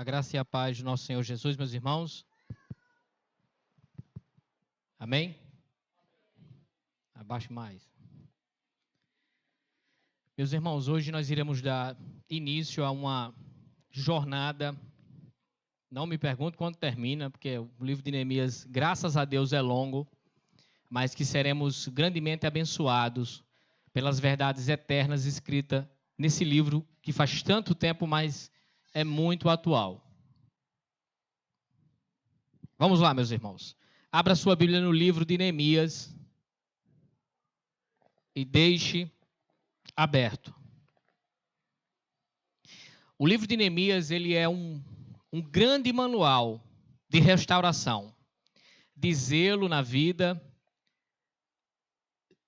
graça e a paz do nosso Senhor Jesus, meus irmãos. Amém? Abaixe mais. Meus irmãos, hoje nós iremos dar início a uma jornada. Não me pergunte quando termina, porque o livro de Neemias, graças a Deus, é longo, mas que seremos grandemente abençoados pelas verdades eternas escritas nesse livro que faz tanto tempo, mas é muito atual. Vamos lá, meus irmãos. Abra sua Bíblia no livro de Neemias e deixe aberto. O livro de Neemias, ele é um grande manual de restauração, de zelo na vida,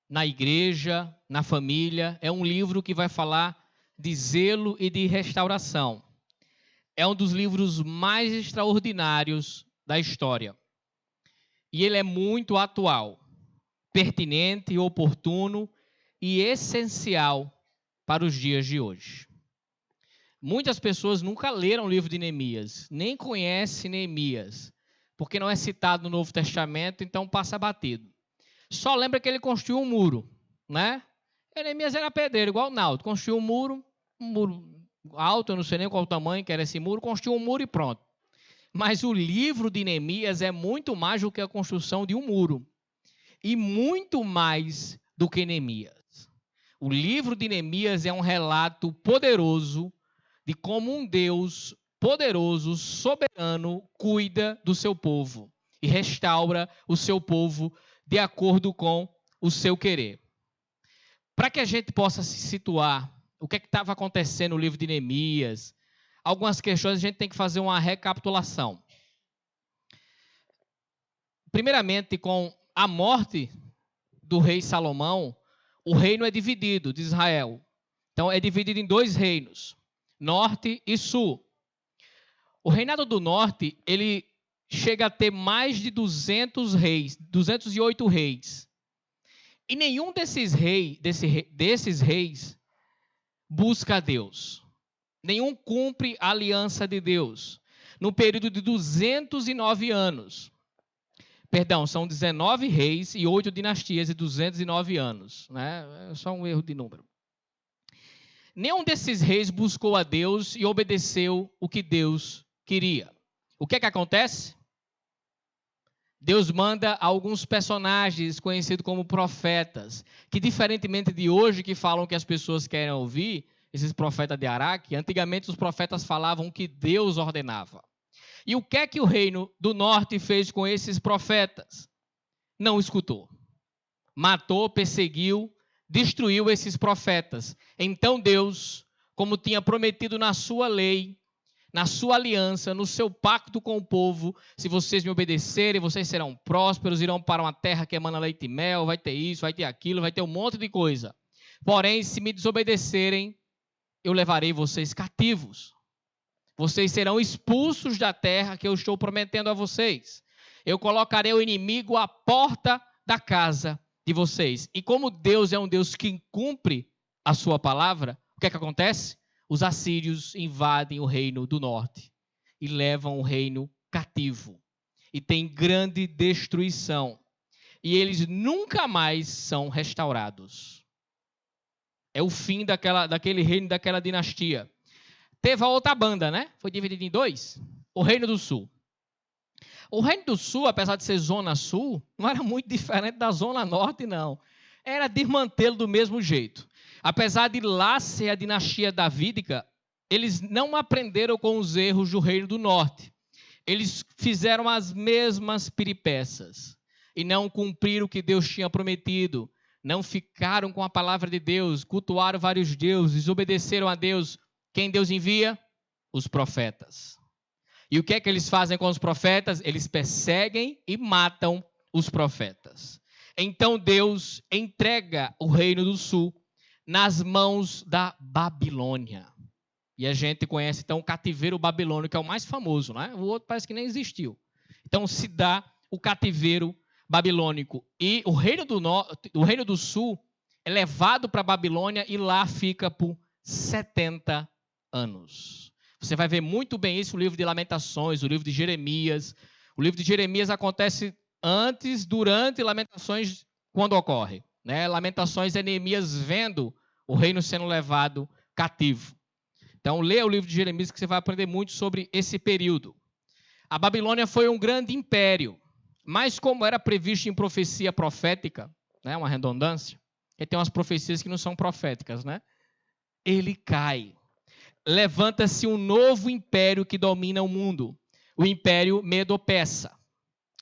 na igreja, na família. É um livro que vai falar de zelo e de restauração. É um dos livros mais extraordinários da história. E ele é muito atual, pertinente, oportuno e essencial para os dias de hoje. Muitas pessoas nunca leram o livro de Neemias, nem conhecem Neemias, porque não é citado no Novo Testamento, então passa batido. Só lembra que ele construiu um muro, né? E Neemias era pedreiro, igual o Naldo. Construiu um muro alto, eu não sei nem qual o tamanho que era esse muro, construiu um muro e pronto. Mas o livro de Neemias é muito mais do que a construção de um muro. E muito mais do que Neemias. O livro de Neemias é um relato poderoso de como um Deus poderoso, soberano, cuida do seu povo e restaura o seu povo de acordo com o seu querer. Para que a gente possa se situar, o que estava acontecendo no livro de Neemias, algumas questões a gente tem que fazer uma recapitulação. Primeiramente, com a morte do rei Salomão, o reino é dividido de Israel. Então, é dividido em dois reinos, norte e sul. O reinado do norte, ele chega a ter mais de 200 reis, 208 reis. E nenhum desses reis busca a Deus. Nenhum cumpre a aliança de Deus. No período de 209 anos. Perdão, são 19 reis e 8 dinastias e 209 anos. Né? É só um erro de número. Nenhum desses reis buscou a Deus e obedeceu o que Deus queria. O que é que acontece? Deus manda alguns personagens conhecidos como profetas, que diferentemente de hoje, que falam que as pessoas querem ouvir, esses profetas de Araque, antigamente os profetas falavam o que Deus ordenava. E o que é que o reino do norte fez com esses profetas? Não escutou. Matou, perseguiu, destruiu esses profetas. Então Deus, como tinha prometido na sua lei, na sua aliança, no seu pacto com o povo, se vocês me obedecerem, vocês serão prósperos, irão para uma terra que emana leite e mel, vai ter isso, vai ter aquilo, vai ter um monte de coisa. Porém, se me desobedecerem, eu levarei vocês cativos. Vocês serão expulsos da terra que eu estou prometendo a vocês. Eu colocarei o inimigo à porta da casa de vocês. E como Deus é um Deus que cumpre a sua palavra, o que é que acontece? Os assírios invadem o reino do norte e levam o reino cativo. E tem grande destruição. E eles nunca mais são restaurados. É o fim daquele reino, daquela dinastia. Teve a outra banda, né? Foi dividido em dois. O Reino do Sul. O Reino do Sul, apesar de ser zona sul, não era muito diferente da zona norte, não. Era desmantê-lo do mesmo jeito. Apesar de lá ser a dinastia davídica, eles não aprenderam com os erros do Reino do Norte. Eles fizeram as mesmas peripécias e não cumpriram o que Deus tinha prometido. Não ficaram com a palavra de Deus, cultuaram vários deuses, obedeceram a Deus. Quem Deus envia? Os profetas. E o que é que eles fazem com os profetas? Eles perseguem e matam os profetas. Então Deus entrega o Reino do Sul nas mãos da Babilônia. E a gente conhece então o cativeiro babilônico, que é o mais famoso, né? O outro parece que nem existiu. Então se dá o cativeiro babilônico. E o Reino do Sul é levado para a Babilônia e lá fica por 70 anos. Você vai ver muito bem isso no livro de Lamentações, o livro de Jeremias. O livro de Jeremias acontece antes, durante Lamentações, quando ocorre. Lamentações é Neemias vendo o reino sendo levado cativo. Então, leia o livro de Jeremias que você vai aprender muito sobre esse período. A Babilônia foi um grande império, mas como era previsto em profecia profética, uma redundância, porque tem umas profecias que não são proféticas, ele cai. Levanta-se um novo império que domina o mundo, o Império Medo-Persa,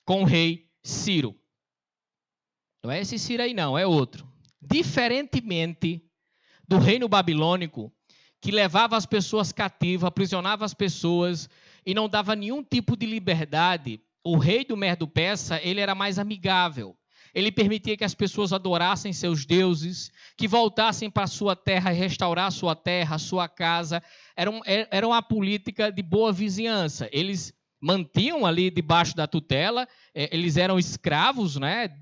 com o rei Ciro. Não é esse Ciro aí não, é outro. Diferentemente do reino babilônico, que levava as pessoas cativas, aprisionava as pessoas e não dava nenhum tipo de liberdade, o rei do Medo-Persa, ele era mais amigável. Ele permitia que as pessoas adorassem seus deuses, que voltassem para a sua terra e restaurar a sua terra, a sua casa. Era uma política de boa vizinhança. Eles mantinham ali debaixo da tutela, eles eram escravos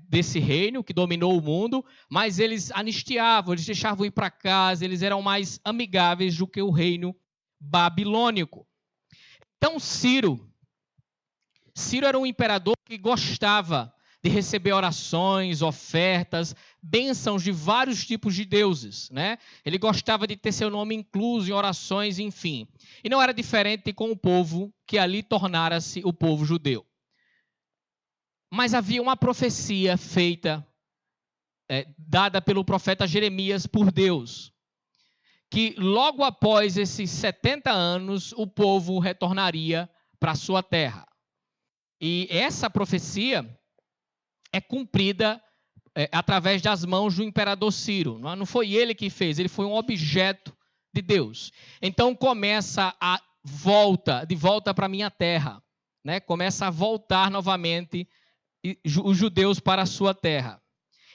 desse reino que dominou o mundo, mas eles anistiavam, eles deixavam ir para casa, eles eram mais amigáveis do que o reino babilônico. Então, Ciro era um imperador que gostava de receber orações, ofertas, bênçãos de vários tipos de deuses. Ele gostava de ter seu nome incluso em orações, enfim. E não era diferente com o povo que ali tornara-se o povo judeu. Mas havia uma profecia feita, dada pelo profeta Jeremias por Deus, que logo após esses 70 anos, o povo retornaria para a sua terra. E essa profecia é cumprida através das mãos do imperador Ciro. Não foi ele que fez, ele foi um objeto de Deus. Então começa a de volta para a minha terra. Começa a voltar novamente os judeus para a sua terra.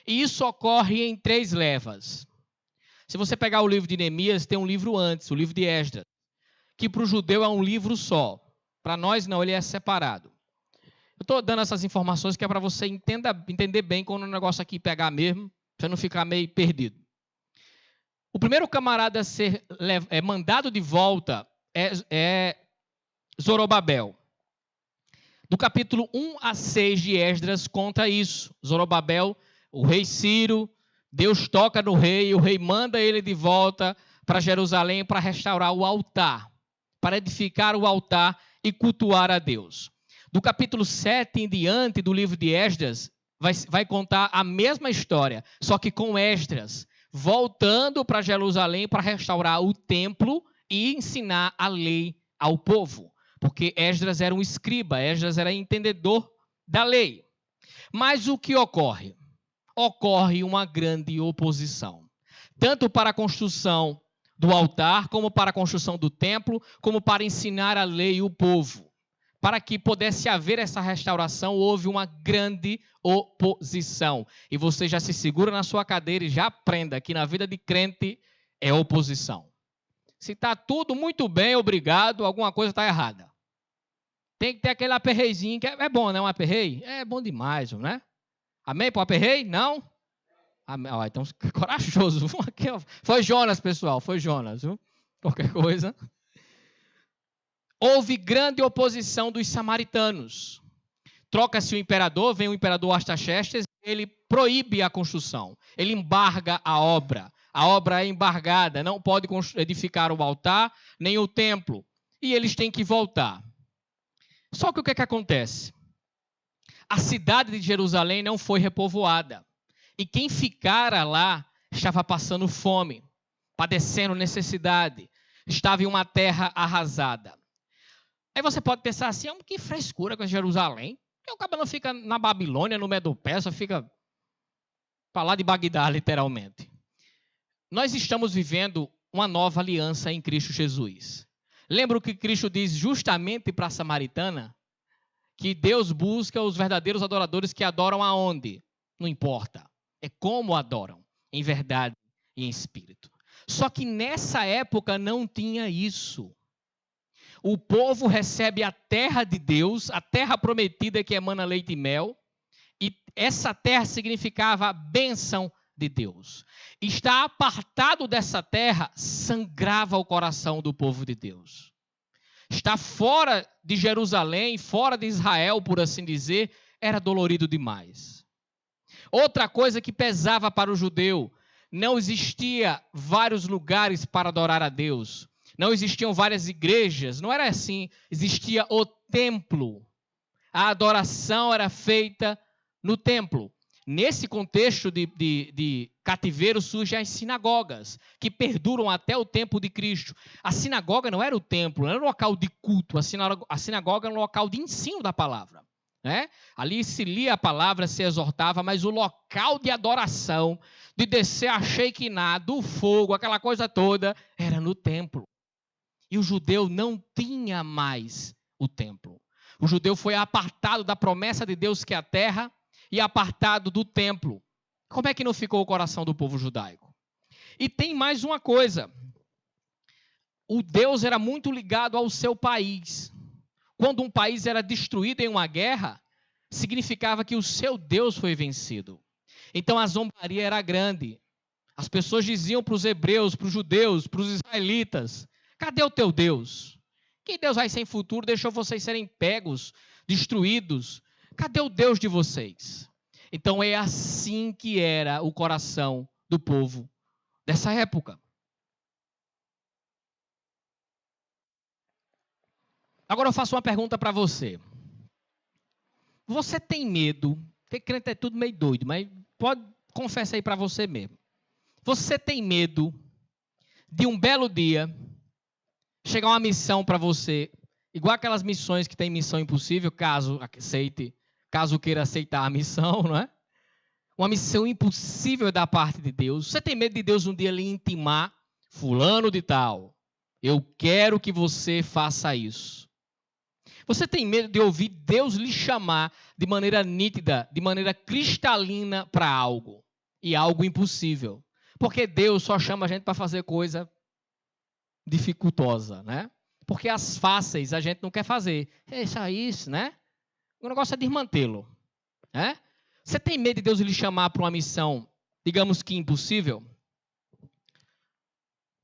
E isso ocorre em 3 levas. Se você pegar o livro de Neemias, tem um livro antes, o livro de Esdras, que para o judeu é um livro só. Para nós não, ele é separado. Eu estou dando essas informações que é para você entender bem quando o negócio aqui pegar mesmo, para não ficar meio perdido. O primeiro camarada a ser mandado de volta é Zorobabel. Do capítulo 1 a 6 de Esdras conta isso. Zorobabel, o rei Ciro, Deus toca no rei, o rei manda ele de volta para Jerusalém para restaurar o altar, para edificar o altar e cultuar a Deus. Do capítulo 7 em diante do livro de Esdras, vai contar a mesma história, só que com Esdras, voltando para Jerusalém para restaurar o templo e ensinar a lei ao povo. Porque Esdras era um escriba, Esdras era entendedor da lei. Mas o que ocorre? Ocorre uma grande oposição. Tanto para a construção do altar, como para a construção do templo, como para ensinar a lei e o povo. Para que pudesse haver essa restauração, houve uma grande oposição. E você já se segura na sua cadeira e já aprenda que na vida de crente é oposição. Se está tudo muito bem, obrigado, alguma coisa está errada. Tem que ter aquele aperreizinho, que é bom, né? Um aperrei? É bom demais, né? Amém? Para o aperrei? Não? Amém. Então, corajoso. Foi Jonas, pessoal, foi Jonas. Viu? Qualquer coisa. Houve grande oposição dos samaritanos. Troca-se o imperador, vem o imperador Artaxerxes, ele proíbe a construção, ele embarga a obra. A obra é embargada, não pode edificar o altar, nem o templo. E eles têm que voltar. Só que o que é que acontece? A cidade de Jerusalém não foi repovoada. E quem ficara lá estava passando fome, padecendo necessidade, estava em uma terra arrasada. Aí você pode pensar assim, que frescura com Jerusalém. Porque o cara não fica na Babilônia, no Medo-Persa, fica para lá de Bagdá, literalmente. Nós estamos vivendo uma nova aliança em Cristo Jesus. Lembra o que Cristo diz justamente para a samaritana? Que Deus busca os verdadeiros adoradores que adoram aonde? Não importa. É como adoram, em verdade e em espírito. Só que nessa época não tinha isso. O povo recebe a terra de Deus, a terra prometida que emana leite e mel, e essa terra significava a bênção de Deus. Estar apartado dessa terra sangrava o coração do povo de Deus. Estar fora de Jerusalém, fora de Israel, por assim dizer, era dolorido demais. Outra coisa que pesava para o judeu, não existia vários lugares para adorar a Deus. Não existiam várias igrejas, não era assim. Existia o templo. A adoração era feita no templo. Nesse contexto de cativeiro surgem as sinagogas, que perduram até o tempo de Cristo. A sinagoga não era o templo, não era um local de culto. A sinagoga era um local de ensino da palavra. Né? Ali se lia a palavra, se exortava, mas o local de adoração, de descer a Shekinah, do fogo, aquela coisa toda, era no templo. E o judeu não tinha mais o templo. O judeu foi apartado da promessa de Deus que é a terra e apartado do templo. Como é que não ficou o coração do povo judaico? E tem mais uma coisa. O Deus era muito ligado ao seu país. Quando um país era destruído em uma guerra, significava que o seu Deus foi vencido. Então a zombaria era grande. As pessoas diziam para os hebreus, para os judeus, para os israelitas: cadê o teu Deus? Que Deus vai sem futuro, deixou vocês serem pegos, destruídos. Cadê o Deus de vocês? Então é assim que era o coração do povo dessa época. Agora eu faço uma pergunta para você. Você tem medo? Porque crente é tudo meio doido, mas pode confessar aí para você mesmo. Você tem medo de um belo dia chegar uma missão para você, igual aquelas missões que tem missão impossível, caso queira aceitar a missão, não é? Uma missão impossível da parte de Deus. Você tem medo de Deus um dia lhe intimar, fulano de tal, eu quero que você faça isso. Você tem medo de ouvir Deus lhe chamar de maneira nítida, de maneira cristalina para algo, e algo impossível. Porque Deus só chama a gente para fazer coisa dificultosa, né? Porque as fáceis a gente não quer fazer. É isso, né? O negócio é desmantê-lo, né? Você tem medo de Deus lhe chamar para uma missão, digamos que impossível?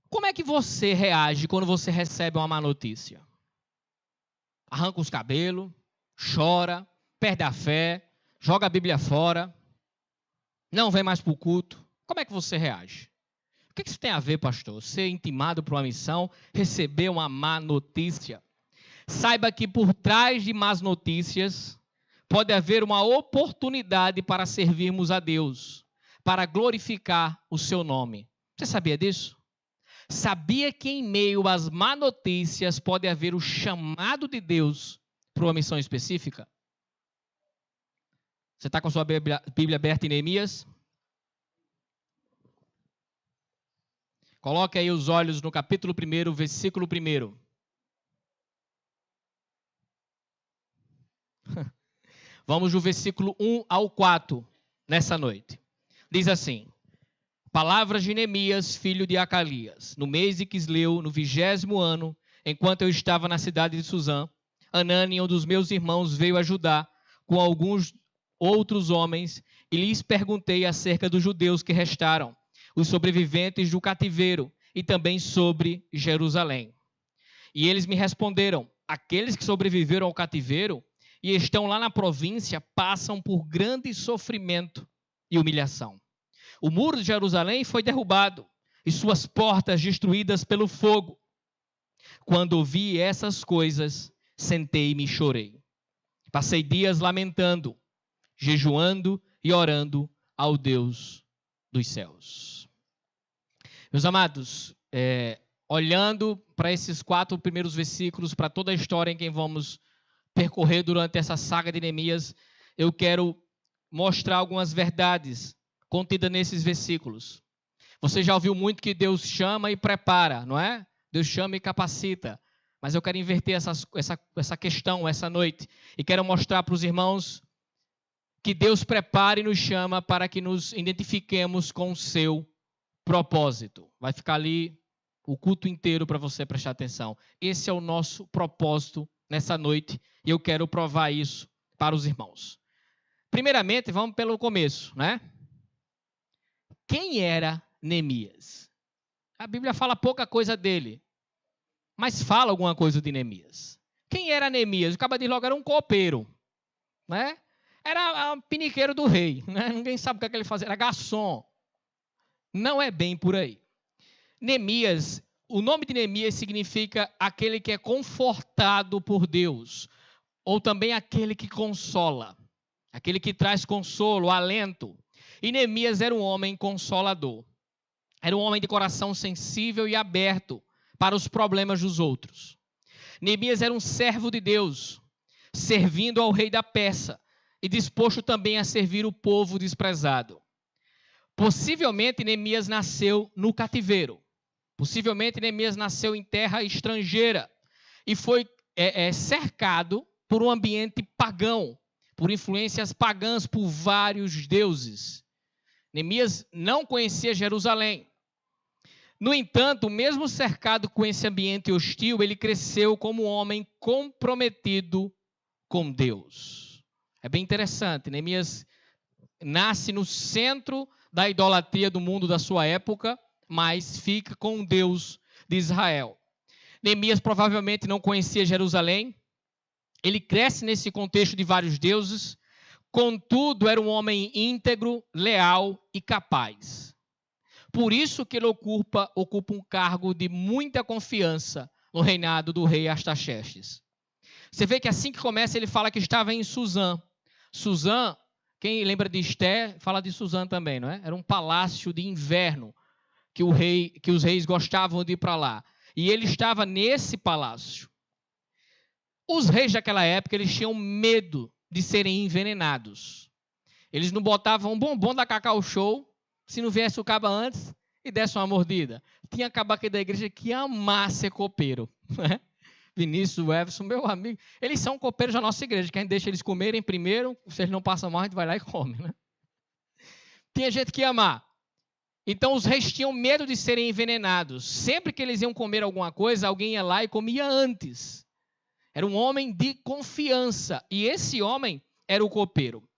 Como é que você reage quando você recebe uma má notícia? Arranca os cabelos, chora, perde a fé, joga a Bíblia fora, não vem mais para o culto. Como é que você reage? O que isso tem a ver, pastor? Ser intimado para uma missão, receber uma má notícia. Saiba que por trás de más notícias pode haver uma oportunidade para servirmos a Deus, para glorificar o seu nome. Você sabia disso? Sabia que em meio às má notícias pode haver o chamado de Deus para uma missão específica? Você está com a sua Bíblia aberta em Neemias? Coloque aí os olhos no capítulo 1, versículo 1. Vamos do versículo 1 ao 4, nessa noite. Diz assim: palavras de Neemias, filho de Acalias, no mês de Quisleu, no 20º ano, enquanto eu estava na cidade de Suzã, Anani, um dos meus irmãos, veio ajudar com alguns outros homens, e lhes perguntei acerca dos judeus que restaram, os sobreviventes do cativeiro, e também sobre Jerusalém. E eles me responderam: aqueles que sobreviveram ao cativeiro e estão lá na província passam por grande sofrimento e humilhação. O muro de Jerusalém foi derrubado e suas portas destruídas pelo fogo. Quando ouvi essas coisas, sentei-me e chorei. Passei dias lamentando, jejuando e orando ao Deus dos céus. Meus amados, olhando para esses 4 primeiros versículos, para toda a história em que vamos percorrer durante essa saga de Neemias, eu quero mostrar algumas verdades contidas nesses versículos. Você já ouviu muito que Deus chama e prepara, não é? Deus chama e capacita. Mas eu quero inverter essa questão essa noite. E quero mostrar para os irmãos que Deus prepara e nos chama para que nos identifiquemos com o seu propósito. Vai ficar ali o culto inteiro para você prestar atenção. Esse é o nosso propósito nessa noite. E eu quero provar isso para os irmãos. Primeiramente, vamos pelo começo, né? Quem era Neemias? A Bíblia fala pouca coisa dele. mas fala alguma coisa de Neemias. Quem era Neemias? O cabo de logo era um copeiro, né? Era um piniqueiro do rei, né? Ninguém sabe o que ele fazia, era garçom. Não é bem por aí. Neemias, o nome de Neemias significa aquele que é confortado por Deus, ou também aquele que consola, aquele que traz consolo, alento. E Neemias era um homem consolador. Era um homem de coração sensível e aberto para os problemas dos outros. Neemias era um servo de Deus, servindo ao rei da Pérsia e disposto também a servir o povo desprezado. Possivelmente Neemias nasceu no cativeiro. Possivelmente Neemias nasceu em terra estrangeira e foi cercado por um ambiente pagão, por influências pagãs, por vários deuses. Neemias não conhecia Jerusalém. No entanto, mesmo cercado com esse ambiente hostil, ele cresceu como um homem comprometido com Deus. É bem interessante. Neemias nasce no centro da idolatria do mundo da sua época, mas fica com o Deus de Israel. Neemias provavelmente não conhecia Jerusalém. Ele cresce nesse contexto de vários deuses. Contudo, era um homem íntegro, leal e capaz. Por isso que ele ocupa um cargo de muita confiança no reinado do rei Artaxerxes. Você vê que assim que começa, ele fala que estava em Suzã. Suzã, quem lembra de Esté, fala de Suzã também, não é? Era um palácio de inverno que os reis gostavam de ir para lá. E ele estava nesse palácio. Os reis daquela época, eles tinham medo de serem envenenados. Eles não botavam um bombom da Cacau Show se não viesse o caba antes e desse uma mordida. Tinha caba aqui da igreja que amar ser copeiro. Né? Vinícius, Everson, meu amigo. Eles são copeiros da nossa igreja, que a gente deixa eles comerem primeiro, se eles não passam mal, a gente vai lá e come. Né? Tinha gente que ia amar. Então os reis tinham medo de serem envenenados. Sempre que eles iam comer alguma coisa, alguém ia lá e comia antes. Era um homem de confiança. E esse homem era o copeiro.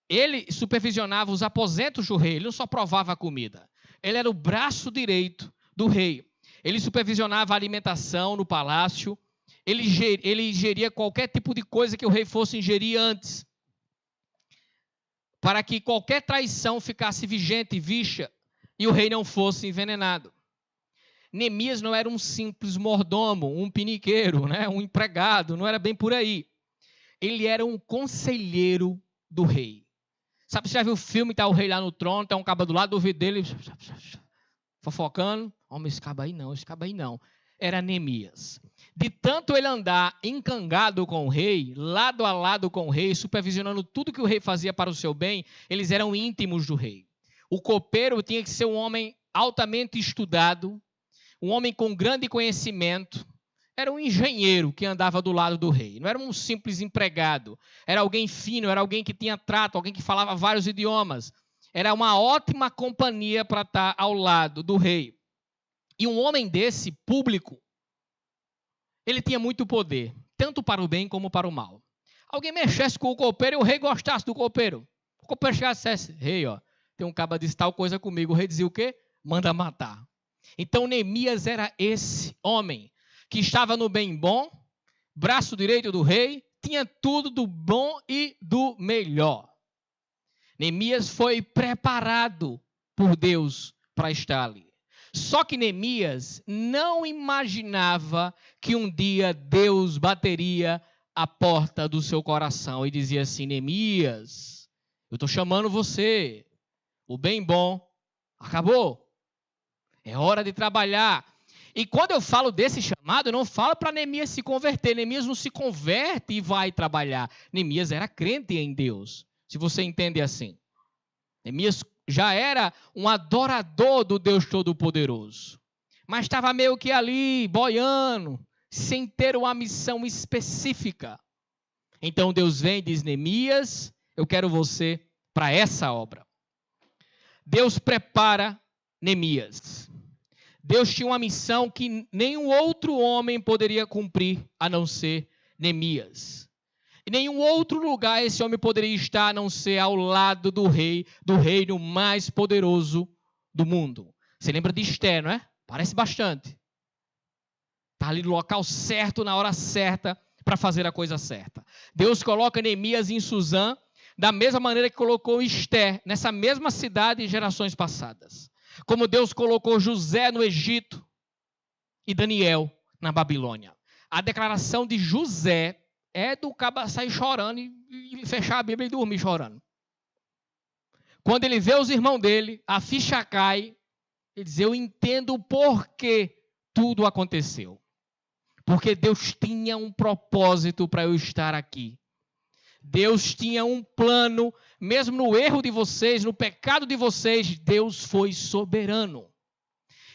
Ele supervisionava os aposentos do rei. Ele não só provava a comida. Ele era o braço direito do rei. Ele supervisionava a alimentação no palácio. Ele ingeria qualquer tipo de coisa que o rei fosse ingerir antes. Para que qualquer traição ficasse vigente e vixa e o rei não fosse envenenado. Neemias não era um simples mordomo, um piniqueiro, né? Um empregado, não era bem por aí. Ele era um conselheiro do rei. Sabe, você já viu o filme, está o rei lá no trono, está um caba do lado do ouvido dele, fofocando. Homem, esse caba aí não. Era Neemias. De tanto ele andar encangado com o rei, lado a lado com o rei, supervisionando tudo que o rei fazia para o seu bem, eles eram íntimos do rei. O copeiro tinha que ser um homem altamente estudado, um homem com grande conhecimento, era um engenheiro que andava do lado do rei. Não era um simples empregado. Era alguém fino, era alguém que tinha trato, alguém que falava vários idiomas. Era uma ótima companhia para estar ao lado do rei. E um homem desse, público, ele tinha muito poder, tanto para o bem como para o mal. Alguém mexesse com o copeiro e o rei gostasse do copeiro. O copeiro chegasse e dissesse, rei, ó, tem um caba disse tal coisa comigo. O rei dizia o quê? Manda matar. Então Neemias era esse homem que estava no bem bom, braço direito do rei, tinha tudo do bom e do melhor. Neemias foi preparado por Deus para estar ali. Só que Neemias não imaginava que um dia Deus bateria a porta do seu coração e dizia assim, Neemias, eu estou chamando você, o bem bom acabou. É hora de trabalhar. E quando eu falo desse chamado, eu não falo para Neemias se converter. Neemias não se converte e vai trabalhar. Neemias era crente em Deus, se você entende assim. Neemias já era um adorador do Deus Todo-Poderoso. Mas estava meio que ali, boiando, sem ter uma missão específica. Então Deus vem e diz, Neemias, eu quero você para essa obra. Deus prepara Neemias. Deus tinha uma missão que nenhum outro homem poderia cumprir, a não ser Neemias. Em nenhum outro lugar esse homem poderia estar, a não ser ao lado do rei, do reino mais poderoso do mundo. Você lembra de Esté, não é? Parece bastante. Está ali no local certo, na hora certa, para fazer a coisa certa. Deus coloca Neemias em Suzã, da mesma maneira que colocou Esther, nessa mesma cidade em gerações passadas. Como Deus colocou José no Egito e Daniel na Babilônia. A declaração de José é do caba sair chorando e fechar a Bíblia e dormir chorando. Quando ele vê os irmãos dele, a ficha cai, ele diz, eu entendo por que tudo aconteceu. Porque Deus tinha um propósito para eu estar aqui. Deus tinha um plano, mesmo no erro de vocês, no pecado de vocês, Deus foi soberano.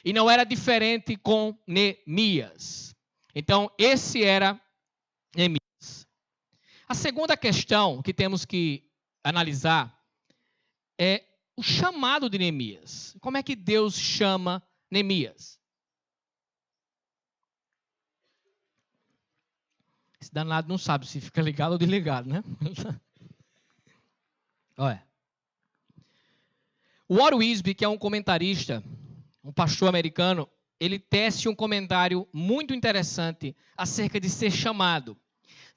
E não era diferente com Neemias. Então, esse era Neemias. A segunda questão que temos que analisar é o chamado de Neemias. Como é que Deus chama Neemias? Esse danado não sabe se fica ligado ou desligado, né? Olha. O Warren Wiersbe, que é um comentarista, um pastor americano, ele tece um comentário muito interessante acerca de ser chamado.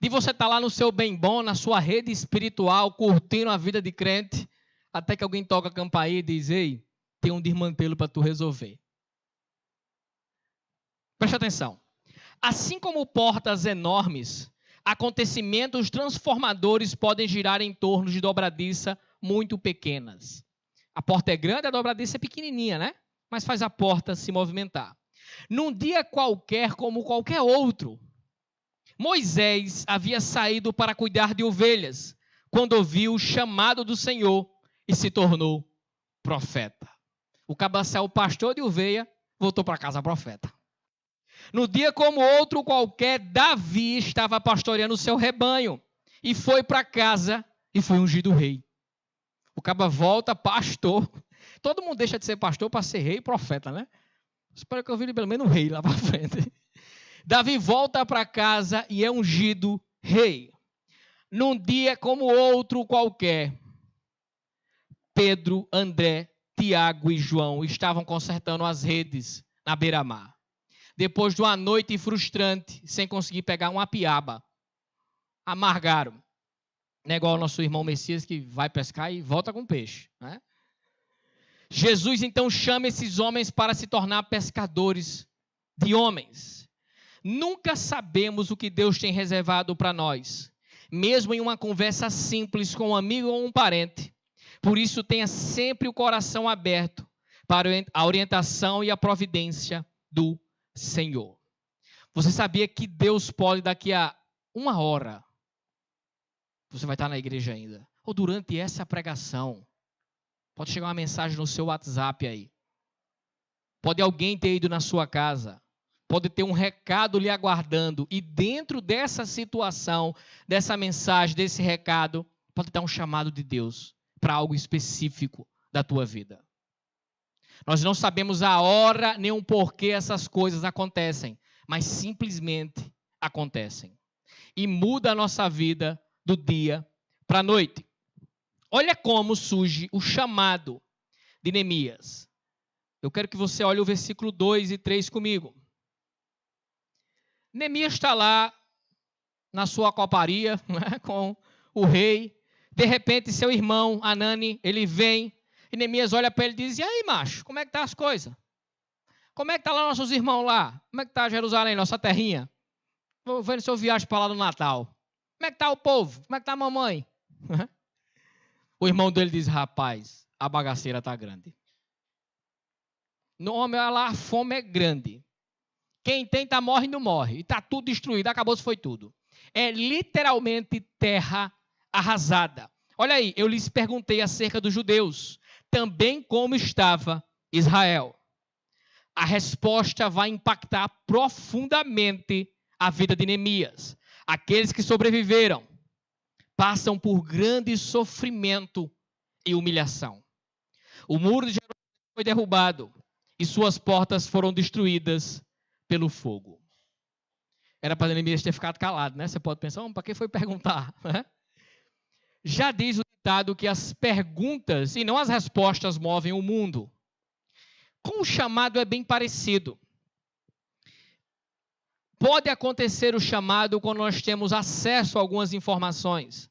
De você estar lá no seu bem bom, na sua rede espiritual, curtindo a vida de crente, até que alguém toca a campainha e diz, ei, tem um desmantelo para tu resolver. Preste atenção. Assim como portas enormes, acontecimentos transformadores podem girar em torno de dobradiça muito pequenas. A porta é grande, a dobradiça é pequenininha, né? Mas faz a porta se movimentar. Num dia qualquer, como qualquer outro, Moisés havia saído para cuidar de ovelhas, quando ouviu o chamado do Senhor e se tornou profeta. O cabacel, pastor de ovelha, voltou para casa profeta. No dia como outro qualquer, Davi estava pastoreando o seu rebanho e foi para casa e foi ungido rei. O caba volta, pastor. Todo mundo deixa de ser pastor para ser rei e profeta, né? Espero que eu vire pelo menos um rei lá para frente. Davi volta para casa e é ungido rei. Num dia como outro qualquer, Pedro, André, Tiago e João estavam consertando as redes na beira-mar. Depois de uma noite frustrante, sem conseguir pegar uma piaba, amargaram. Não é igual o nosso irmão Messias que vai pescar e volta com peixe, né? Jesus então chama esses homens para se tornar pescadores de homens. Nunca sabemos o que Deus tem reservado para nós, mesmo em uma conversa simples com um amigo ou um parente. Por isso, tenha sempre o coração aberto para a orientação e a providência do Senhor. Você sabia que Deus pode, daqui a 1 hora, você vai estar na igreja ainda, ou durante essa pregação, pode chegar uma mensagem no seu WhatsApp aí. Pode alguém ter ido na sua casa. Pode ter um recado lhe aguardando. E dentro dessa situação, dessa mensagem, desse recado, pode dar um chamado de Deus para algo específico da tua vida. Nós não sabemos a hora nem o porquê essas coisas acontecem, mas simplesmente acontecem. E muda a nossa vida do dia para a noite. Olha como surge o chamado de Neemias. Eu quero que você olhe o versículo 2 e 3 comigo. Neemias está lá na sua coparia, né, com o rei. De repente, seu irmão, Anani, ele vem. E Neemias olha para ele e diz, e aí, macho, como é que estão as coisas? Como é que estão lá nossos irmãos lá? Como é que está Jerusalém, nossa terrinha? Vou ver se eu viajo para lá no Natal. Como é que está o povo? Como é que está a mamãe? O irmão dele diz, rapaz, a bagaceira está grande. No homem, olha lá, a fome é grande. Quem tem, tá morrendo, morre. E está tudo destruído, acabou-se, foi tudo. É literalmente terra arrasada. Olha aí, eu lhes perguntei acerca dos judeus, também como estava Israel. A resposta vai impactar profundamente a vida de Neemias. Aqueles que sobreviveram passam por grande sofrimento e humilhação. O muro de Jerusalém foi derrubado e suas portas foram destruídas pelo fogo. Era para Neemias ter ficado calado, né? Você pode pensar, para que foi perguntar? Já diz o ditado que as perguntas e não as respostas movem o mundo. Com o chamado é bem parecido. pode acontecer o chamado quando nós temos acesso a algumas informações.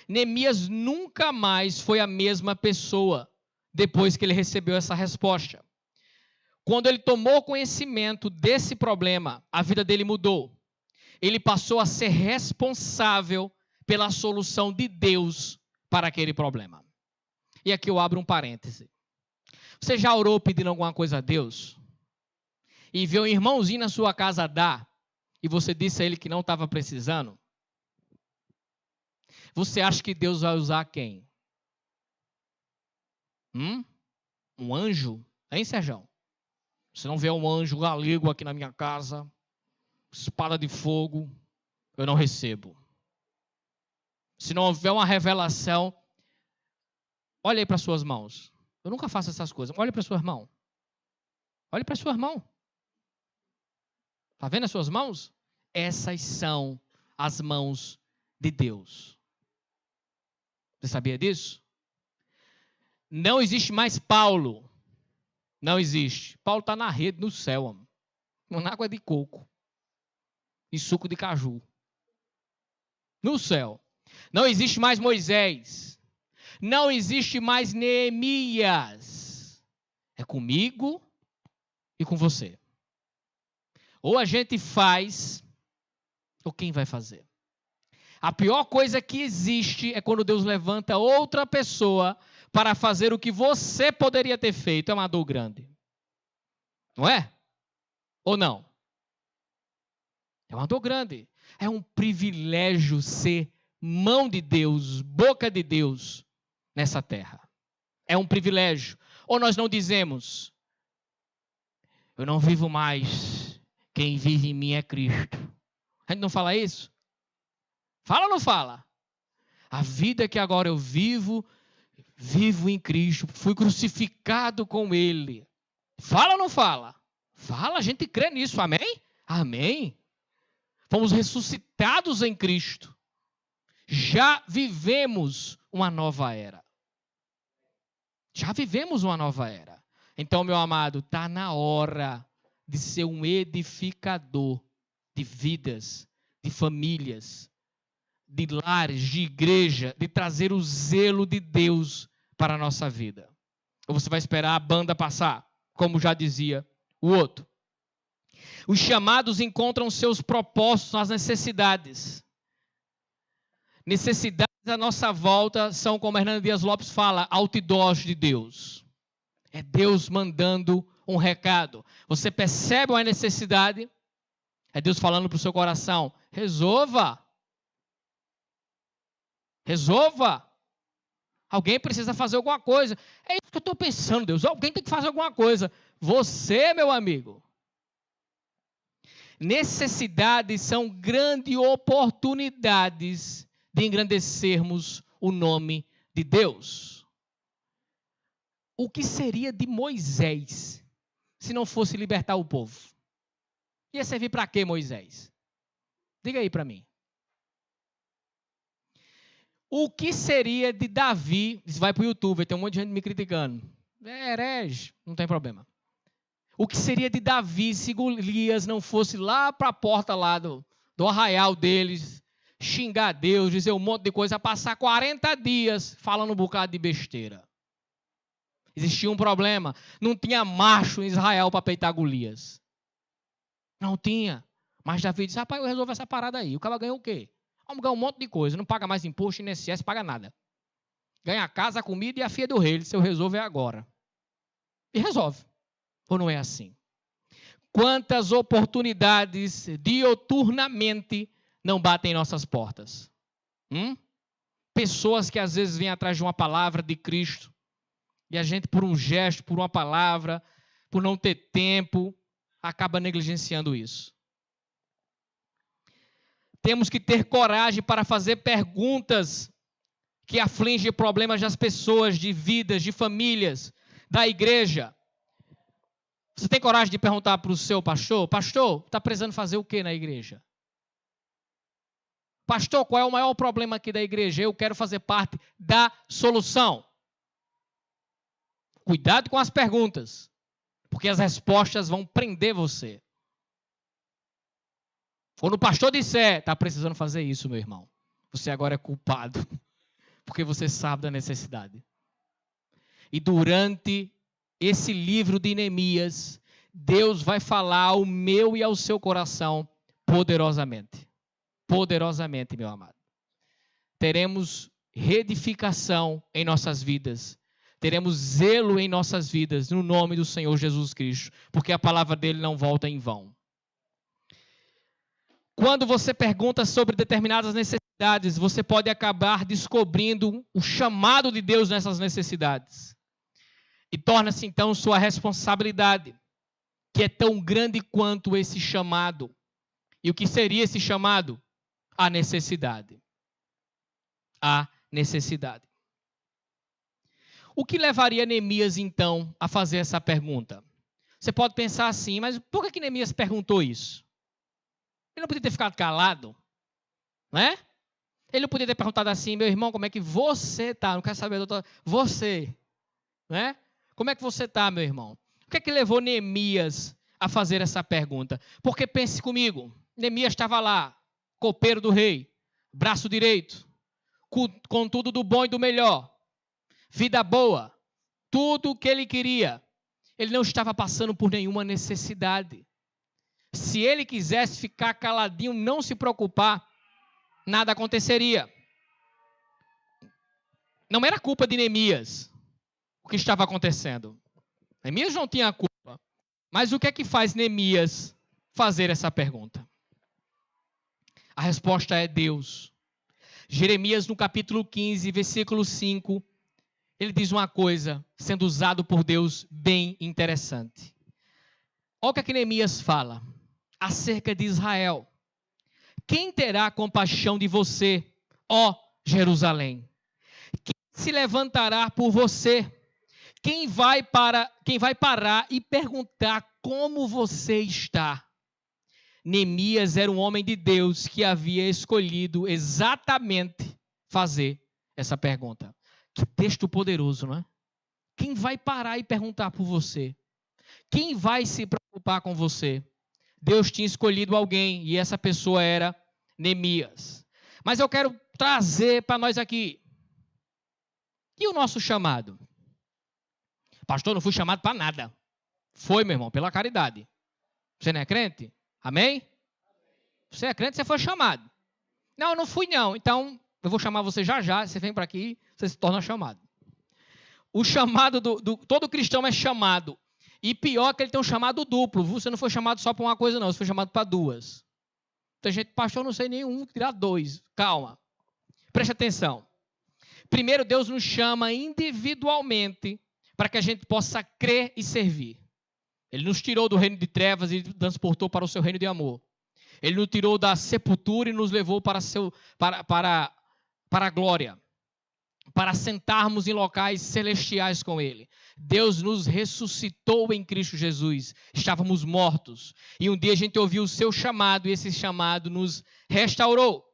Neemias nunca mais foi a mesma pessoa depois que ele recebeu essa resposta. Quando ele tomou conhecimento desse problema, a vida dele mudou. Ele passou a ser responsável pela solução de Deus para aquele problema. E aqui eu abro um parêntese. Você já orou pedindo alguma coisa a Deus? E viu um irmãozinho na sua casa dar, e você disse a ele que não estava precisando? Você acha que Deus vai usar quem? Um anjo? Hein, Sérgio? Se não vier um anjo galego aqui na minha casa, espada de fogo, eu não recebo. Se não houver uma revelação, olha aí para suas mãos. Eu nunca faço essas coisas. Olha para sua mão. Olhe para sua mão. Está vendo as suas mãos? Essas são as mãos de Deus. Você sabia disso? Não existe mais Paulo. Não existe. Paulo está na rede, no céu, na água de coco e suco de caju. No céu. Não existe mais Moisés. Não existe mais Neemias. É comigo e com você. Ou a gente faz, ou quem vai fazer? A pior coisa que existe é quando Deus levanta outra pessoa para fazer o que você poderia ter feito. É uma dor grande. Não é? Ou não? É uma dor grande. É um privilégio ser mão de Deus, boca de Deus nessa terra. É um privilégio. Ou nós não dizemos, eu não vivo mais, quem vive em mim é Cristo. A gente não fala isso? Fala ou não fala? A vida que agora eu vivo em Cristo, fui crucificado com Ele. Fala ou não fala? Fala, a gente crê nisso, amém? Amém. Fomos ressuscitados em Cristo. Já vivemos uma nova era. Já vivemos uma nova era. Então, meu amado, está na hora de ser um edificador de vidas, de famílias, de lares, de igreja, de trazer o zelo de Deus para a nossa vida. Ou você vai esperar a banda passar, como já dizia o outro. Os chamados encontram seus propósitos nas necessidades. Necessidades à nossa volta são, como Hernando Dias Lopes fala, outdoors de Deus. É Deus mandando um recado. Você percebe uma necessidade? É Deus falando para o seu coração, resolva. Resolva. Alguém precisa fazer alguma coisa. É isso que eu estou pensando, Deus. Alguém tem que fazer alguma coisa. Você, meu amigo. Necessidades são grandes oportunidades de engrandecermos o nome de Deus. O que seria de Moisés se não fosse libertar o povo? Ia servir para quê, Moisés? Diga aí para mim. O que seria de Davi? Isso vai para o YouTube, tem um monte de gente me criticando. É herege, não tem problema. O que seria de Davi se Golias não fosse lá para a porta lá do arraial deles, xingar Deus, dizer um monte de coisa, passar 40 dias falando um bocado de besteira. Existia um problema. Não tinha macho em Israel para peitar Golias. Não tinha. Mas Davi disse, rapaz, eu resolvo essa parada aí. O cara ganhou o quê? Vamos ganhar um monte de coisa. Não paga mais imposto, INSS, paga nada. Ganha a casa, a comida e a filha do rei. Ele disse, eu resolvo é agora. E resolve. Ou não é assim? Quantas oportunidades dioturnamente não batem em nossas portas? Pessoas que às vezes vêm atrás de uma palavra de Cristo e a gente, por um gesto, por uma palavra, por não ter tempo, acaba negligenciando isso. Temos que ter coragem para fazer perguntas que afligem problemas das pessoas, de vidas, de famílias, da igreja. Você tem coragem de perguntar para o seu pastor? Pastor, está precisando fazer o que na igreja? Pastor, qual é o maior problema aqui da igreja? Eu quero fazer parte da solução. Cuidado com as perguntas, porque as respostas vão prender você. Quando o pastor disser, está precisando fazer isso, meu irmão, você agora é culpado, porque você sabe da necessidade. E durante esse livro de Neemias, Deus vai falar ao meu e ao seu coração poderosamente. Poderosamente, meu amado. Teremos reedificação em nossas vidas. Teremos zelo em nossas vidas, no nome do Senhor Jesus Cristo, porque a palavra dele não volta em vão. Quando você pergunta sobre determinadas necessidades, você pode acabar descobrindo o chamado de Deus nessas necessidades. E torna-se então sua responsabilidade, que é tão grande quanto esse chamado. E o que seria esse chamado? A necessidade. A necessidade. O que levaria Neemias, então, a fazer essa pergunta? Você pode pensar assim, mas por que Neemias perguntou isso? Ele não podia ter ficado calado, né? Ele não podia ter perguntado assim, meu irmão, como é que você está? Não quero saber, doutor, você, né? Como é que você está, meu irmão? O que é que levou Neemias a fazer essa pergunta? Porque pense comigo, Neemias estava lá, copeiro do rei, braço direito, com tudo do bom e do melhor, vida boa, tudo o que ele queria. Ele não estava passando por nenhuma necessidade. Se ele quisesse ficar caladinho, não se preocupar, nada aconteceria. Não era culpa de Neemias o que estava acontecendo. Neemias não tinha culpa. Mas o que é que faz Neemias fazer essa pergunta? A resposta é Deus. Jeremias, no capítulo 15, versículo 5, ele diz uma coisa, sendo usado por Deus, bem interessante. Olha o que é que Neemias fala acerca de Israel. Quem terá compaixão de você, ó Jerusalém? Quem se levantará por você? Quem vai parar e perguntar como você está? Neemias era um homem de Deus que havia escolhido exatamente fazer essa pergunta. Que texto poderoso, não é? Quem vai parar e perguntar por você? Quem vai se preocupar com você? Deus tinha escolhido alguém e essa pessoa era Neemias. Mas eu quero trazer para nós aqui. E o nosso chamado? Pastor, não fui chamado para nada. Foi, meu irmão, pela caridade. Você não é crente? Amém? Você é crente, você foi chamado. Não, eu não fui não. Então, eu vou chamar você já já. Você vem para aqui, você se torna chamado. O chamado todo cristão é chamado. E pior que ele tem um chamado duplo. Você não foi chamado só para uma coisa não, você foi chamado para duas. Tem gente, pastor, eu não sei nenhum, tirar dois. Calma. Preste atenção. Primeiro, Deus nos chama individualmente para que a gente possa crer e servir. Ele nos tirou do reino de trevas e transportou para o seu reino de amor. Ele nos tirou da sepultura e nos levou para a glória, para sentarmos em locais celestiais com Ele. Deus nos ressuscitou em Cristo Jesus. Estávamos mortos. E um dia a gente ouviu o seu chamado e esse chamado nos restaurou.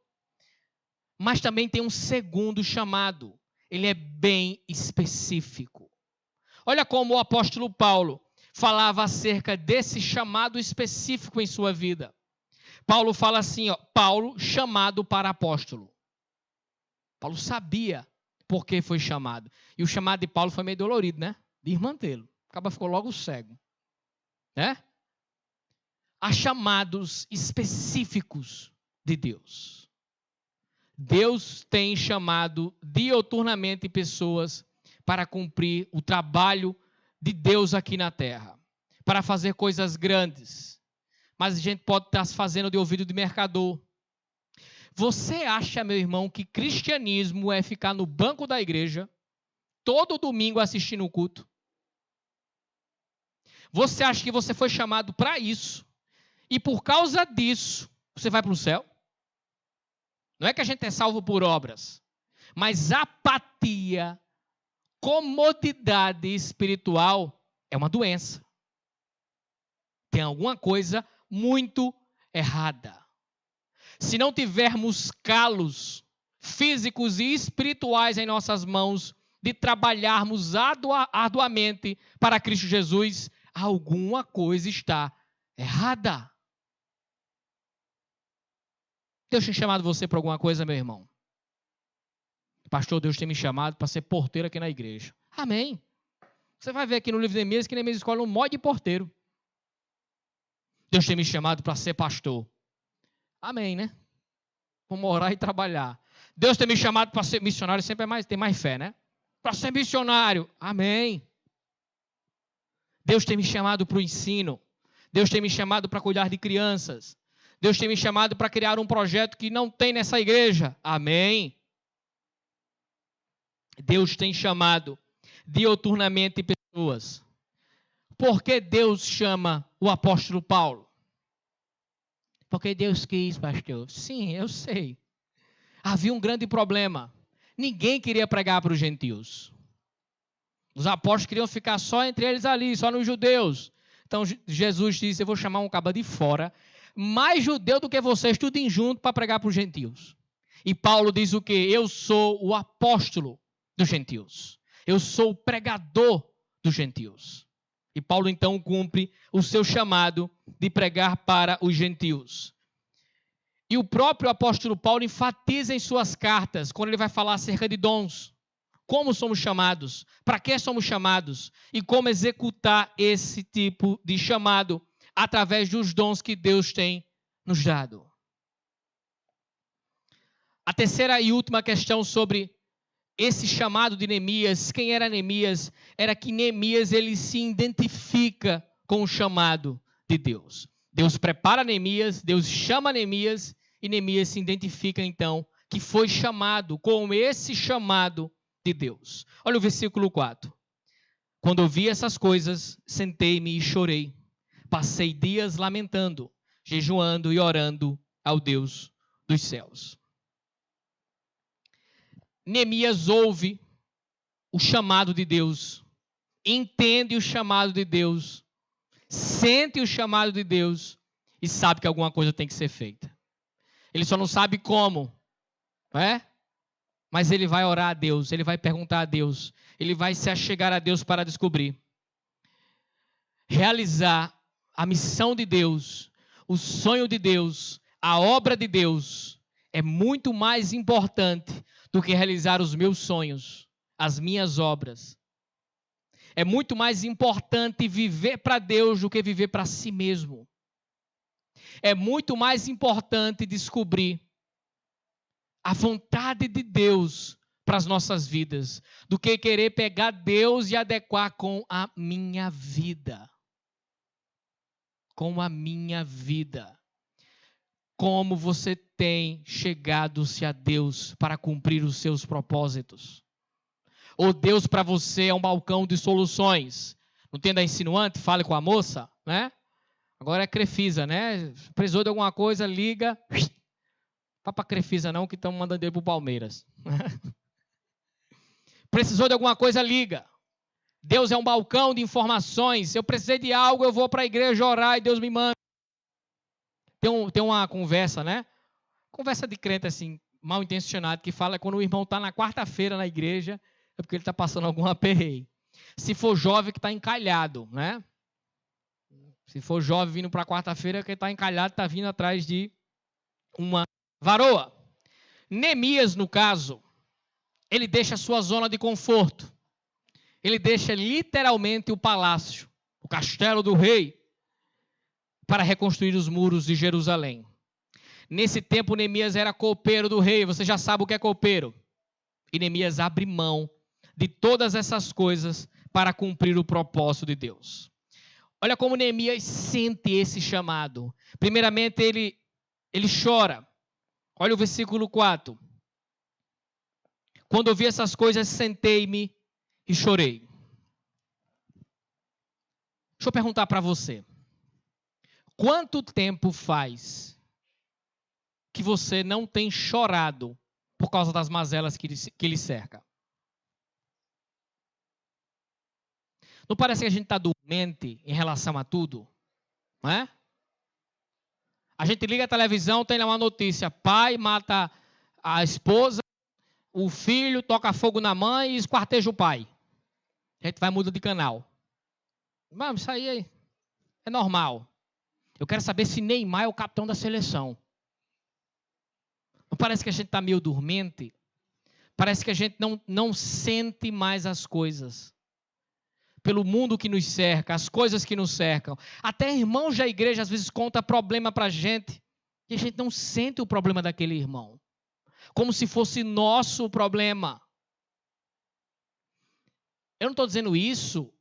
Mas também tem um segundo chamado. Ele é bem específico. Olha como o apóstolo Paulo falava acerca desse chamado específico em sua vida. Paulo fala assim, ó, Paulo chamado para apóstolo. Paulo sabia por que foi chamado. E o chamado de Paulo foi meio dolorido, né? De mantê-lo. Acaba ficou logo cego. Né? Há chamados específicos de Deus. Deus tem chamado dioturnamente pessoas para cumprir o trabalho de Deus aqui na terra, para fazer coisas grandes. Mas a gente pode estar fazendo de ouvido de mercador. Você acha, meu irmão, que cristianismo é ficar no banco da igreja todo domingo assistindo o culto? Você acha que você foi chamado para isso e por causa disso você vai para o céu? Não é que a gente é salvo por obras, mas apatia, comodidade espiritual é uma doença. Tem alguma coisa muito errada. Se não tivermos calos físicos e espirituais em nossas mãos, de trabalharmos arduamente para Cristo Jesus, alguma coisa está errada. Deus tem chamado você para alguma coisa, meu irmão? Pastor, Deus tem me chamado para ser porteiro aqui na igreja. Amém. Você vai ver aqui no livro de Neemias que Neemias escolhe um modo de porteiro. Deus tem me chamado para ser pastor. Amém, né? Vamos orar e trabalhar. Deus tem me chamado para ser missionário, sempre tem mais fé, né? Para ser missionário. Amém. Deus tem me chamado para o ensino. Deus tem me chamado para cuidar de crianças. Deus tem me chamado para criar um projeto que não tem nessa igreja. Amém. Deus tem chamado dioturnamente pessoas. Por que Deus chama o apóstolo Paulo? Porque Deus quis, pastor. Sim, eu sei. Havia um grande problema. Ninguém queria pregar para os gentios. Os apóstolos queriam ficar só entre eles ali, só nos judeus. Então Jesus disse, eu vou chamar um caba de fora, mais judeu do que vocês, tudo em junto, para pregar para os gentios. E Paulo diz o quê? Eu sou o apóstolo dos gentios. Eu sou o pregador dos gentios. E Paulo então cumpre o seu chamado de pregar para os gentios. E o próprio apóstolo Paulo enfatiza em suas cartas, quando ele vai falar acerca de dons. Como somos chamados, para que somos chamados e como executar esse tipo de chamado através dos dons que Deus tem nos dado. A terceira e última questão sobre esse chamado de Neemias, quem era Neemias? Era que Neemias ele se identifica com o chamado de Deus. Deus prepara Neemias, Deus chama Neemias e Neemias se identifica então que foi chamado com esse chamado de Deus. Olha o versículo 4. Quando ouvi essas coisas, sentei-me e chorei. Passei dias lamentando, jejuando e orando ao Deus dos céus. Neemias ouve o chamado de Deus, entende o chamado de Deus, sente o chamado de Deus e sabe que alguma coisa tem que ser feita. Ele só não sabe como, não é? Mas ele vai orar a Deus, ele vai perguntar a Deus, ele vai se achegar a Deus para descobrir. Realizar a missão de Deus, o sonho de Deus, a obra de Deus é muito mais importante do que realizar os meus sonhos, as minhas obras. É muito mais importante viver para Deus do que viver para si mesmo. É muito mais importante descobrir a vontade de Deus para as nossas vidas, do que querer pegar Deus e adequar com a minha vida. Com a minha vida. Como você tem chegado-se a Deus para cumprir os seus propósitos? Ou Deus para você é um balcão de soluções? Não tem da insinuante? Fale com a moça, né? Agora é Crefisa, né? Precisou de alguma coisa, liga. Não para Crefisa não, que estamos mandando ele para o Palmeiras. Precisou de alguma coisa, liga. Deus é um balcão de informações. Se eu precisei de algo, eu vou para a igreja orar e Deus me manda. Tem uma conversa, né? Conversa de crente assim, mal intencionado, que fala quando o irmão está na quarta-feira na igreja, é porque ele está passando algum aperreio. Se for jovem que está encalhado, né? Se for jovem vindo para quarta-feira, que está encalhado, está vindo atrás de uma varoa. Neemias, no caso, ele deixa a sua zona de conforto. Ele deixa literalmente o palácio, o castelo do rei, para reconstruir os muros de Jerusalém. Nesse tempo, Neemias era copeiro do rei. Você já sabe o que é copeiro. E Neemias abre mão de todas essas coisas para cumprir o propósito de Deus. Olha como Neemias sente esse chamado. Primeiramente, ele chora. Olha o versículo 4. Quando ouvi essas coisas, sentei-me e chorei. Deixa eu perguntar para você. Quanto tempo faz que você não tem chorado por causa das mazelas que lhe cerca? Não parece que a gente está dormente em relação a tudo? Não é? A gente liga a televisão, tem lá uma notícia. Pai mata a esposa, o filho toca fogo na mãe e esquarteja o pai. A gente vai mudar de canal. Mas isso aí é normal. Eu quero saber se Neymar é o capitão da seleção. Não parece que a gente está meio dormente? Parece que a gente não sente mais as coisas. Pelo mundo que nos cerca, as coisas que nos cercam. Até irmãos da igreja às vezes contam problema para a gente. E a gente não sente o problema daquele irmão. Como se fosse nosso problema. Eu não estou dizendo isso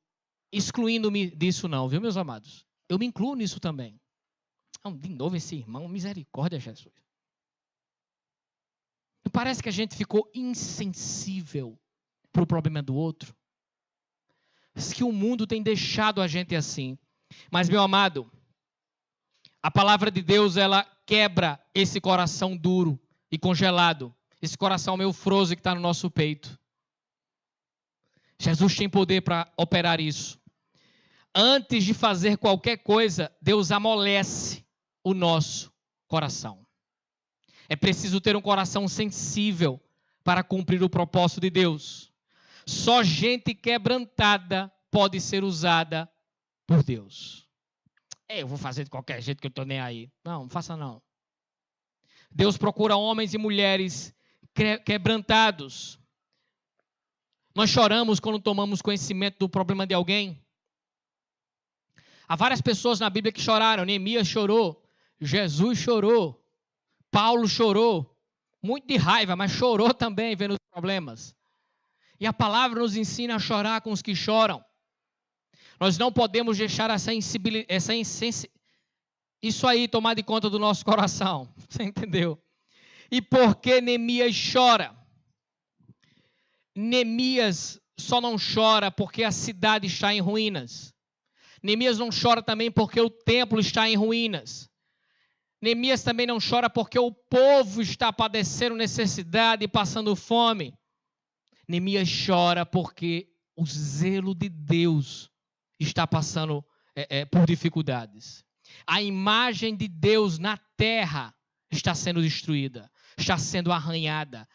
excluindo-me disso não, viu, meus amados? Eu me incluo nisso também. De novo esse irmão, misericórdia, Jesus. Não parece que a gente ficou insensível para o problema do outro? Parece que o mundo tem deixado a gente assim. Mas, meu amado, a palavra de Deus, ela quebra esse coração duro e congelado. Esse coração meio frozen que está no nosso peito. Jesus tem poder para operar isso. Antes de fazer qualquer coisa, Deus amolece o nosso coração. É preciso ter um coração sensível para cumprir o propósito de Deus. Só gente quebrantada pode ser usada por Deus. Eu vou fazer de qualquer jeito que eu estou nem aí. Não faça não. Deus procura homens e mulheres quebrantados. Nós choramos quando tomamos conhecimento do problema de alguém. Há várias pessoas na Bíblia que choraram. Neemias chorou. Jesus chorou. Paulo chorou. Muito de raiva, mas chorou também vendo os problemas. E a palavra nos ensina a chorar com os que choram. Nós não podemos deixar isso aí tomar de conta do nosso coração. Você entendeu? E por que Neemias chora? Neemias só não chora porque a cidade está em ruínas. Neemias não chora também porque o templo está em ruínas. Neemias também não chora porque o povo está padecendo necessidade e passando fome. Neemias chora porque o zelo de Deus está passando por dificuldades. A imagem de Deus na terra está sendo destruída, está sendo arranhada.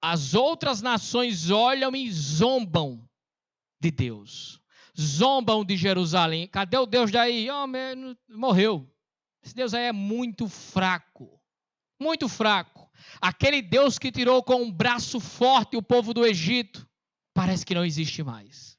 As outras nações olham e zombam de Deus. Zombam de Jerusalém. Cadê o Deus daí? Morreu. Esse Deus aí é muito fraco. Muito fraco. Aquele Deus que tirou com um braço forte o povo do Egito, parece que não existe mais.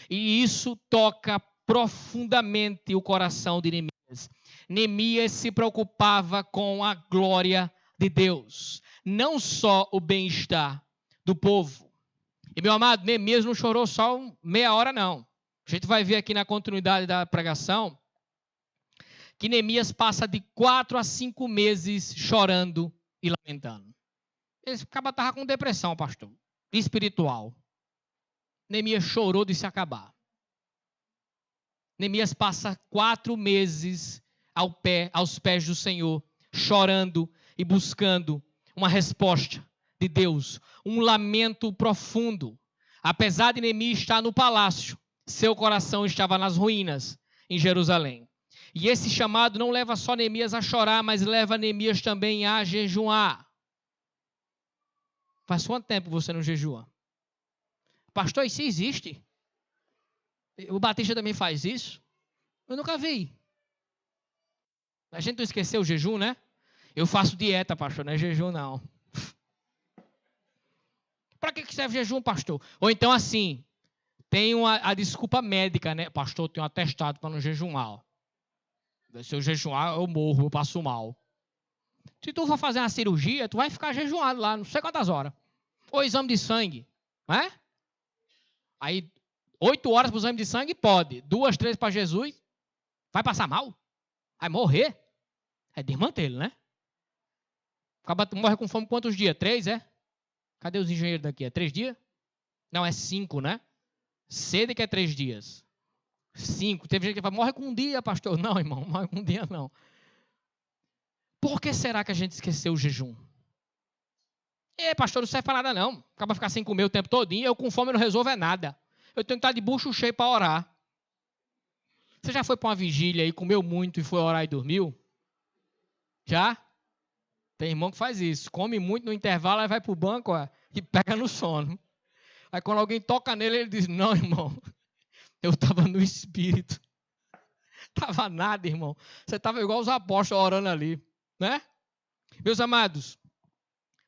E isso toca profundamente o coração de Neemias. Neemias se preocupava com a glória de Deus, não só o bem-estar do povo. E, meu amado, Neemias não chorou só meia hora, não. A gente vai ver aqui na continuidade da pregação que Neemias passa de 4 a 5 meses chorando e lamentando. Esse cara estava com depressão, pastor, espiritual. Neemias chorou de se acabar. Neemias passa 4 meses aos pés do Senhor, chorando e buscando uma resposta de Deus, um lamento profundo. Apesar de Neemias estar no palácio, seu coração estava nas ruínas em Jerusalém. E esse chamado não leva só Neemias a chorar, mas leva Neemias também a jejuar. Faz quanto tempo você não jejua? Pastor, isso existe? O Batista também faz isso? Eu nunca vi. A gente não esqueceu o jejum, né? Eu faço dieta, pastor, não é jejum não. Para que serve jejum, pastor? Ou então assim, tem a desculpa médica, né? Pastor, eu tenho um atestado para não jejuar. Se eu jejuar, eu morro, eu passo mal. Se tu for fazer uma cirurgia, tu vai ficar jejuado lá, não sei quantas horas. Ou exame de sangue, não é? Aí, 8 horas para o exame de sangue, pode. 2, 3 para Jesus, vai passar mal? Vai morrer? É desmantelo, né? Acaba, morre com fome quantos dias? 3, é? Cadê os engenheiros daqui? É 3 dias? Não, é 5, né? Sede que é 3 dias. 5. Teve gente que fala, morre com um dia, pastor. Não, irmão, morre com um dia não. Por que será que a gente esqueceu o jejum? Pastor, não serve para nada não. Acaba ficar sem comer o tempo todinho. Eu com fome não resolvo nada. Eu tenho que estar de bucho cheio para orar. Você já foi para uma vigília e comeu muito e foi orar e dormiu? Já? Tem irmão que faz isso. Come muito no intervalo, aí vai para o banco e pega no sono. Aí quando alguém toca nele, ele diz, não, irmão, eu estava no espírito. Estava nada, irmão. Você estava igual os apóstolos orando ali, né? Meus amados,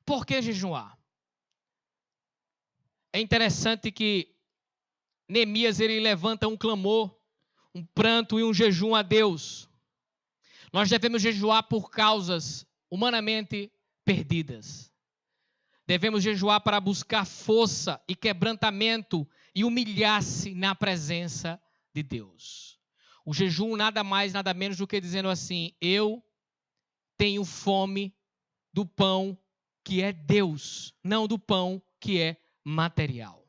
Por que jejuar? É interessante que Neemias ele levanta um clamor, um pranto e um jejum a Deus. Nós devemos jejuar por causas humanamente perdidas. Devemos jejuar para buscar força e quebrantamento e humilhar-se na presença de Deus. O jejum nada mais, nada menos do que dizendo assim: eu tenho fome do pão que é Deus, não do pão que é material.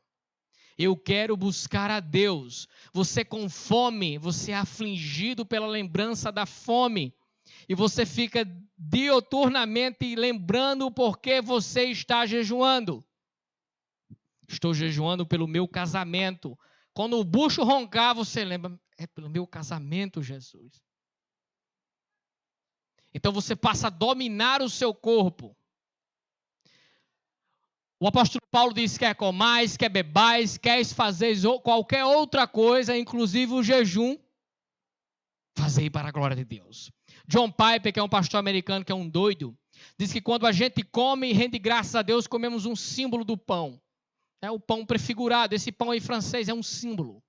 Eu quero buscar a Deus. Você com fome, você é afligido pela lembrança da fome. E você fica diuturnamente lembrando por que você está jejuando. Estou jejuando pelo meu casamento. Quando o bucho roncar, você lembra: é pelo meu casamento, Jesus. Então você passa a dominar o seu corpo. O apóstolo Paulo diz: quer comais, quer bebais, quer fazeis qualquer outra coisa, inclusive o jejum, fazei para a glória de Deus. John Piper, que é um pastor americano, que é um doido, diz que quando a gente come e rende graças a Deus, comemos um símbolo do pão. É o pão prefigurado. Esse pão aí francês é um símbolo.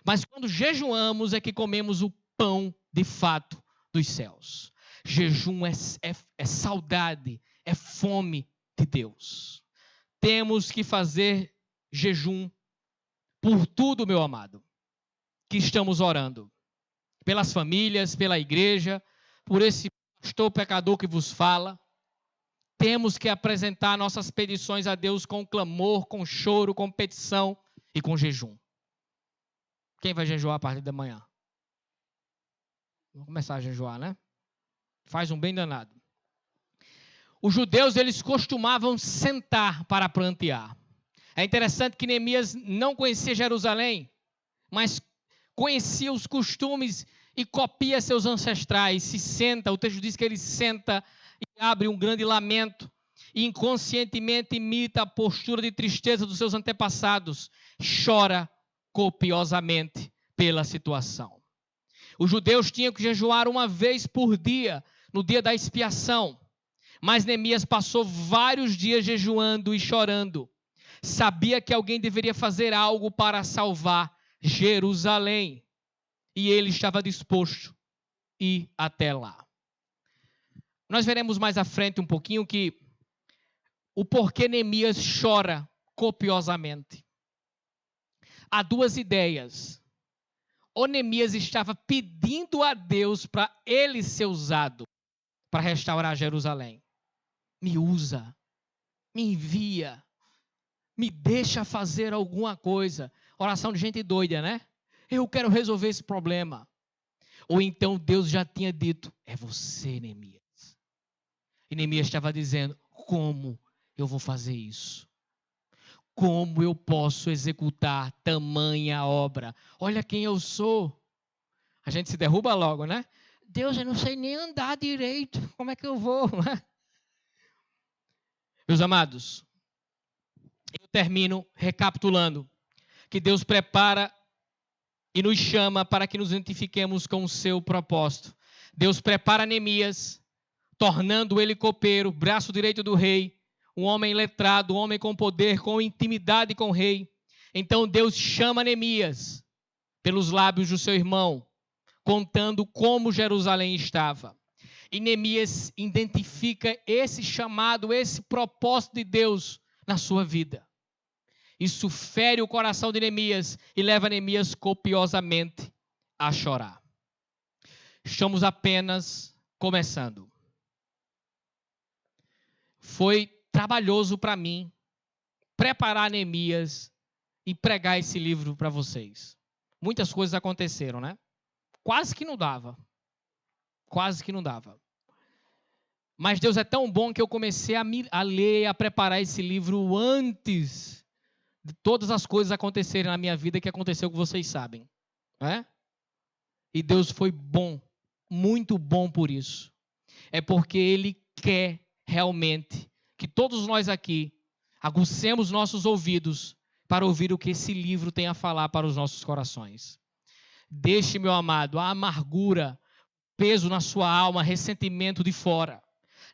Mas quando jejuamos é que comemos o pão de fato dos céus. Jejum é saudade, é fome de Deus. Temos que fazer jejum por tudo, meu amado, que estamos orando. Pelas famílias, pela igreja, por esse pastor pecador que vos fala. Temos que apresentar nossas petições a Deus com clamor, com choro, com petição e com jejum. Quem vai jejuar a partir da manhã? Vamos começar a jejuar, né? Faz um bem danado. Os judeus, eles costumavam sentar para plantear. É interessante que Neemias não conhecia Jerusalém, mas conhecia os costumes e copia seus ancestrais. Se senta, o texto diz que ele senta e abre um grande lamento. E inconscientemente imita a postura de tristeza dos seus antepassados. Chora copiosamente pela situação. Os judeus tinham que jejuar uma vez por dia, no dia da expiação. Mas Neemias passou vários dias jejuando e chorando. Sabia que alguém deveria fazer algo para salvar Jerusalém. E ele estava disposto a ir até lá. Nós veremos mais à frente um pouquinho que o porquê Neemias chora copiosamente. Há duas ideias. Ou Neemias estava pedindo a Deus para ele ser usado para restaurar Jerusalém. Me usa, me envia, me deixa fazer alguma coisa. Oração de gente doida, né? Eu quero resolver esse problema. Ou então Deus já tinha dito: é você, Neemias. E Neemias estava dizendo: como eu vou fazer isso? Como eu posso executar tamanha obra? Olha quem eu sou. A gente se derruba logo, né? Deus, eu não sei nem andar direito. Como é que eu vou? Meus amados, eu termino recapitulando que Deus prepara e nos chama para que nos identifiquemos com o seu propósito. Deus prepara Neemias, tornando ele copeiro, braço direito do rei, um homem letrado, um homem com poder, com intimidade com o rei. Então Deus chama Neemias pelos lábios do seu irmão, contando como Jerusalém estava. E Neemias identifica esse chamado, esse propósito de Deus na sua vida. Isso fere o coração de Neemias e leva Neemias copiosamente a chorar. Estamos apenas começando. Foi trabalhoso para mim preparar Neemias e pregar esse livro para vocês. Muitas coisas aconteceram, né? Quase que não dava. Quase que não dava. Mas Deus é tão bom que eu comecei a ler, a preparar esse livro antes de todas as coisas acontecerem na minha vida que aconteceu, que vocês sabem. Né? E Deus foi bom, muito bom por isso. É porque Ele quer realmente que todos nós aqui aguçemos nossos ouvidos para ouvir o que esse livro tem a falar para os nossos corações. Deixe, meu amado, a amargura, peso na sua alma, ressentimento de fora.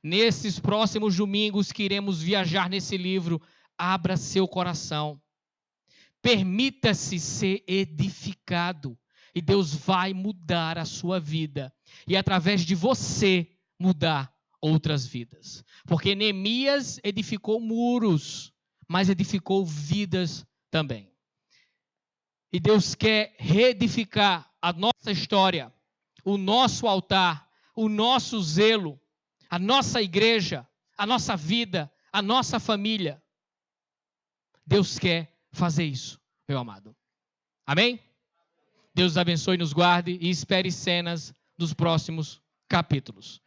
Nesses próximos domingos que iremos viajar nesse livro, abra seu coração. Permita-se ser edificado. E Deus vai mudar a sua vida. E através de você mudar outras vidas. Porque Neemias edificou muros, mas edificou vidas também. E Deus quer reedificar a nossa história, o nosso altar, o nosso zelo, a nossa igreja, a nossa vida, a nossa família. Deus quer fazer isso, meu amado. Amém? Deus abençoe, nos guarde e espere cenas dos próximos capítulos.